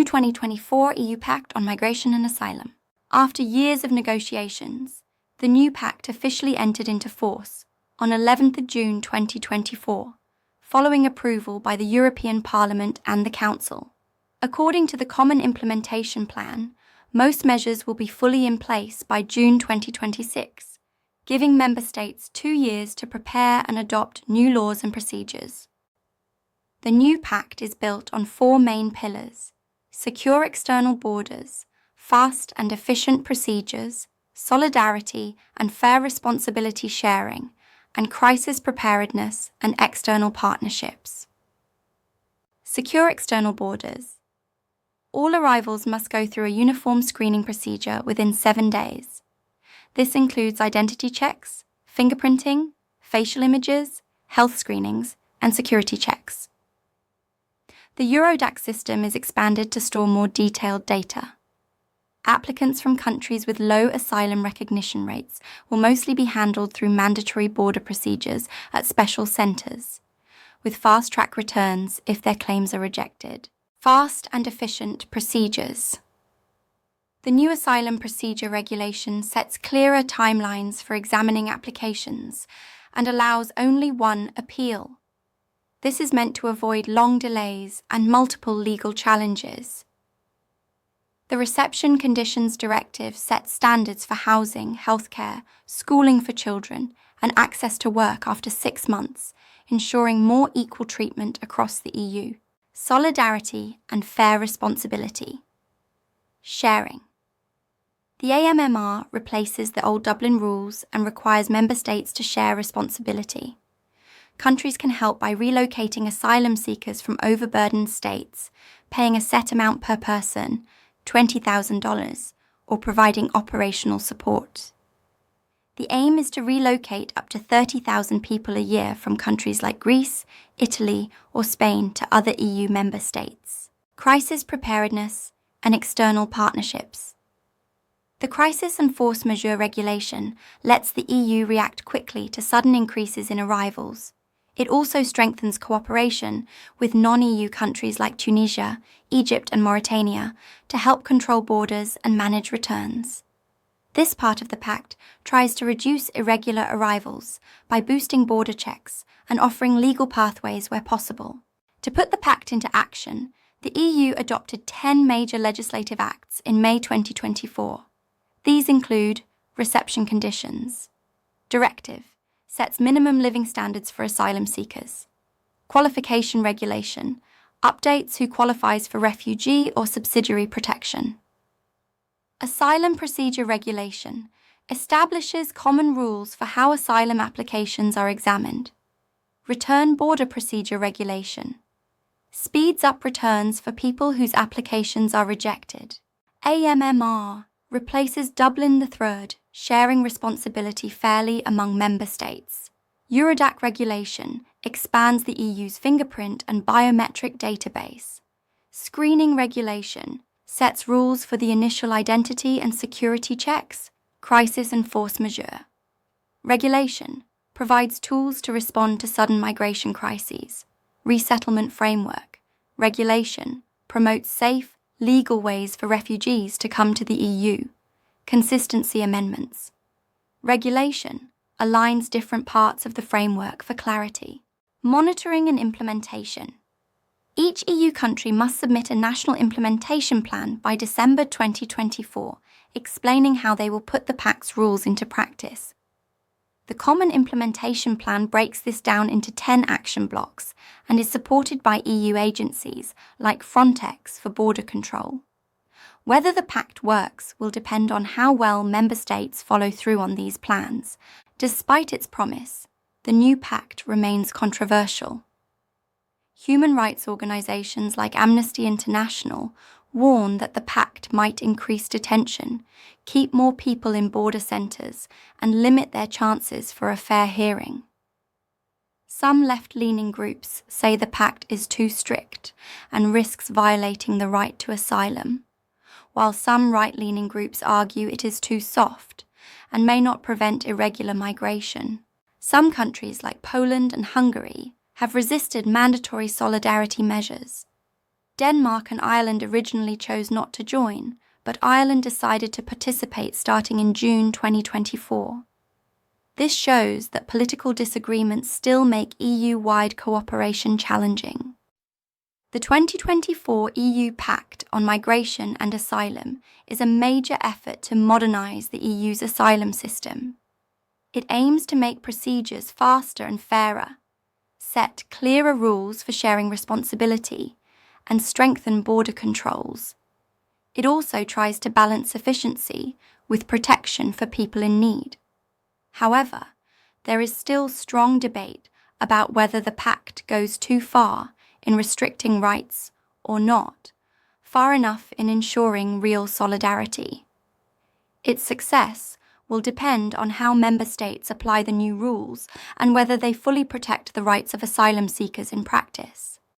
new 2024 EU Pact on Migration and Asylum. After years of negotiations, the new pact officially entered into force on 11th June 2024, following approval by the European Parliament and the Council. According to the Common Implementation Plan, most measures will be fully in place by June 2026, giving Member States 2 years to prepare and adopt new laws and procedures. The new pact is built on 4 main pillars: secure external borders, fast and efficient procedures, solidarity and fair responsibility sharing, and crisis preparedness and external partnerships. Secure external borders. All arrivals must go through a uniform screening procedure within 7 days. This includes identity checks, fingerprinting, facial images, health screenings, and security checks. The Eurodac system is expanded to store more detailed data. Applicants from countries with low asylum recognition rates will mostly be handled through mandatory border procedures at special centres, with fast-track returns if their claims are rejected. Fast and efficient procedures. The new Asylum Procedure Regulation sets clearer timelines for examining applications and allows only one appeal. This is meant to avoid long delays and multiple legal challenges. The Reception Conditions Directive sets standards for housing, healthcare, schooling for children, and access to work after 6 months, ensuring more equal treatment across the EU. Solidarity and fair responsibility. Sharing. The AMMR replaces the old Dublin rules and requires Member States to share responsibility. Countries can help by relocating asylum seekers from overburdened states, paying a set amount per person, $20,000, or providing operational support. The aim is to relocate up to 30,000 people a year from countries like Greece, Italy, or Spain to other EU member states. Crisis preparedness and external partnerships. The Crisis and Force Majeure regulation lets the EU react quickly to sudden increases in arrivals. It also strengthens cooperation with non-EU countries like Tunisia, Egypt, and Mauritania to help control borders and manage returns. This part of the pact tries to reduce irregular arrivals by boosting border checks and offering legal pathways where possible. To put the pact into action, the EU adopted 10 major legislative acts in May 2024. These include Reception Conditions. Directive sets minimum living standards for asylum seekers. Qualification Regulation updates who qualifies for refugee or subsidiary protection. Asylum Procedure Regulation establishes common rules for how asylum applications are examined. Return Border Procedure Regulation speeds up returns for people whose applications are rejected. AMMR replaces Dublin III, sharing responsibility fairly among member states. Eurodac Regulation expands the EU's fingerprint and biometric database. Screening Regulation sets rules for the initial identity and security checks, crisis and force majeure. Regulation provides tools to respond to sudden migration crises. Resettlement Framework. Regulation promotes safe, legal ways for refugees to come to the EU. Consistency Amendments. Regulation aligns different parts of the framework for clarity. Monitoring and implementation. Each EU country must submit a national implementation plan by December 2024, explaining how they will put the Pact's rules into practice. The Common Implementation Plan breaks this down into 10 action blocks and is supported by EU agencies like Frontex for border control. Whether the Pact works will depend on how well member states follow through on these plans. Despite its promise, the new Pact remains controversial. Human rights organisations like Amnesty International warn that the Pact might increase detention, keep more people in border centres, and limit their chances for a fair hearing. Some left-leaning groups say the Pact is too strict and risks violating the right to asylum, while some right-leaning groups argue it is too soft and may not prevent irregular migration. Some countries like Poland and Hungary have resisted mandatory solidarity measures. Denmark and Ireland originally chose not to join, but Ireland decided to participate starting in June 2024. This shows that political disagreements still make EU-wide cooperation challenging. The 2024 EU Pact on Migration and Asylum is a major effort to modernise the EU's asylum system. It aims to make procedures faster and fairer, set clearer rules for sharing responsibility, and strengthen border controls. It also tries to balance efficiency with protection for people in need. However, there is still strong debate about whether the Pact goes too far in restricting rights or not, far enough in ensuring real solidarity. Its success will depend on how member states apply the new rules and whether they fully protect the rights of asylum seekers in practice.